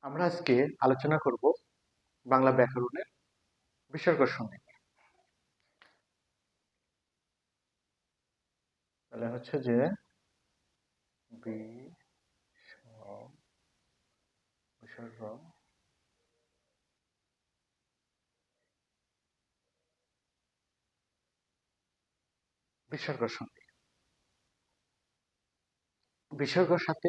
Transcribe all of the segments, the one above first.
আমরা আজকে আলোচনা করব বাংলা ব্যাকরণের বিসর্গ সন্ধি। তাহলে হচ্ছে যে বিসর্গ বিসর্গ সন্ধি। বিসর্গের সাথে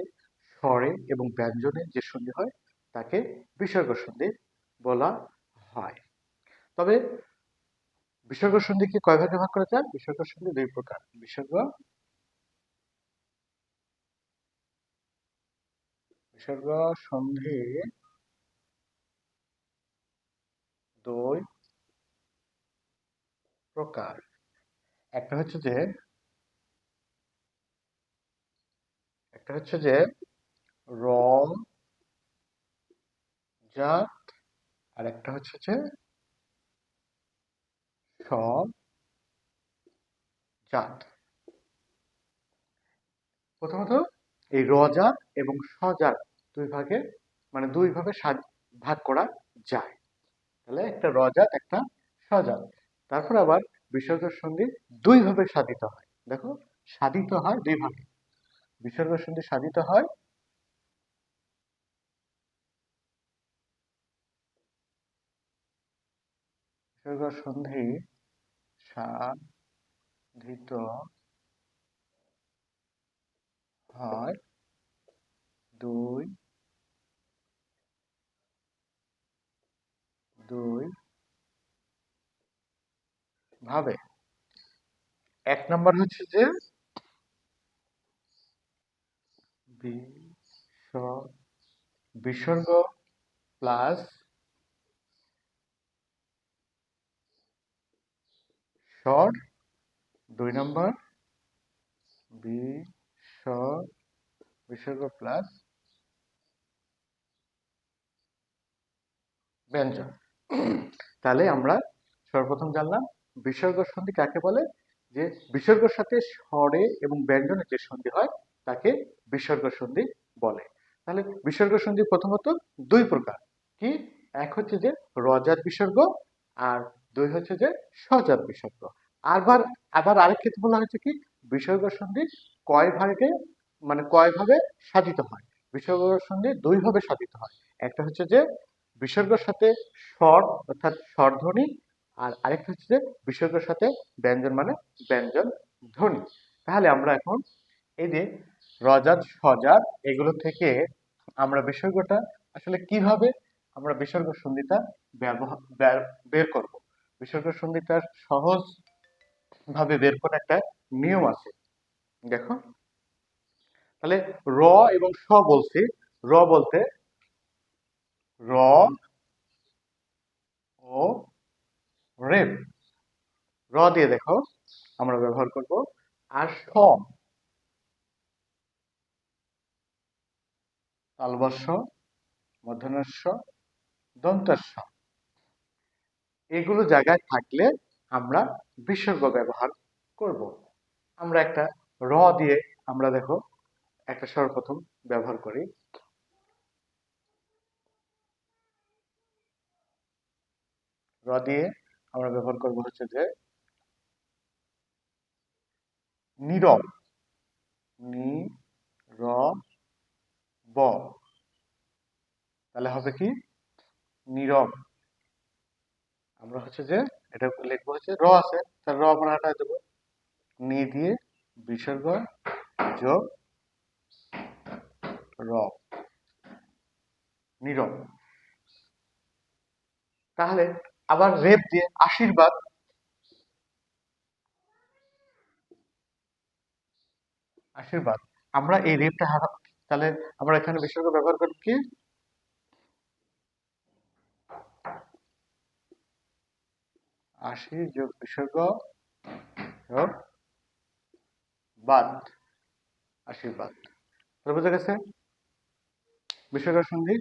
স্বরে এবং ব্যঞ্জনে যে সন্ধি হয় তাকে বিসর্গ সন্ধি বলা হয়। তবে বিসর্গ সন্ধিকে কয় ভাগে ভাগ করা যায়? বিসর্গ সন্ধি দুই প্রকার। বিসর্গ সন্ধি দুই প্রকার। একটা হচ্ছে যে রম জাত, আর একটা হচ্ছে যে সব জাত। প্রথমত এই রজাত এবং স্বজাত দুই ভাবে ভাগ করা যায়। তাহলে একটা রজাত একটা স্বজাত। তারপর আবার বিসর্গ সন্ধি দুই ভাবে সাধিত হয়। দেখো, সাধিত হয় দুই ভাবে। বিসর্গ সন্ধি সাধিত হয় বিসর্গ সন্ধি সাধিত হয় দুই দুই ভাবে। এক নম্বর হচ্ছে যে বিসর্গ প্লাস স্বর। দুই নম্বর বিসর্গ প্লাস ব্যঞ্জন। তাহলে আমরা সর্বপ্রথম জানলাম বিসর্গ সন্ধি কাকে বলে। যে বিসর্গের সাথে স্বরে এবং ব্যঞ্জনের যে সন্ধি হয় তাকে বিসর্গ সন্ধি বলে। তাহলে বিসর্গ সন্ধি প্রথমত দুই প্রকার। কি? এক হচ্ছে যে রজাত বিসর্গ, আর দুই হচ্ছে যে স্বজাত বিসর্গ। আবার আবার আরেক ক্ষেত্রে বলা হয়েছে কি বিসর্গ সন্ধি কয় ভাগে কয় ভাবে সাধিত হয়। বিসর্গ সন্ধি দুই ভাবে সাধিত হয়। একটা হচ্ছে যে বিসর্গের সাথে স্বর অর্থাৎ স্বরধ্বনি, আর আরেকটা হচ্ছে যে বিসর্গের সাথে ব্যঞ্জন ব্যঞ্জন ধ্বনি। তাহলে আমরা এখন এই যে রজাত স্বজাত এগুলো থেকে আমরা বিসর্গটা আসলে কিভাবে আমরা বিসর্গ সন্ধিটা বের করব। বিসর্গ সন্ধিটার সহজ ভাবে বের করার একটা নিয়ম আছে। দেখো, তাহলে র এবং স বলছি। র বলতে র ও রেপ। র দিয়ে দেখো আমরা ব্যবহার করব। আর স, তালবস্য, মূর্ধন্য ষ, দন্তস্ব, এগুলো জায়গায় থাকলে আমরা বিসর্গ ব্যবহার করব। আমরা একটা র দিয়ে আমরা দেখো একটা সর্বপ্রথম ব্যবহার করি। র দিয়ে আমরা ব্যবহার করব হচ্ছে যে নীরব। নি র ব। তাহলে হবে কি নীরব। আমরা হচ্ছে যে এটা লিখবো হচ্ছে র আছে, তাহলে র আমরা হাঁটায় দেবো। নি দিয়ে বিসর্গ যোগ র, নীরব। তাহলে আবার রেপ দিয়ে আশীর্বাদ। আশীর্বাদ, আমরা এই রেপটা তাহলে আমরা এখানে বিসর্গ ব্যবহার করি কি আশি যোগ বিসর্গ যোগ বাদ, আশীর্বাদ। তাহলে বুঝা গেছে বিসর্গ সন্ধি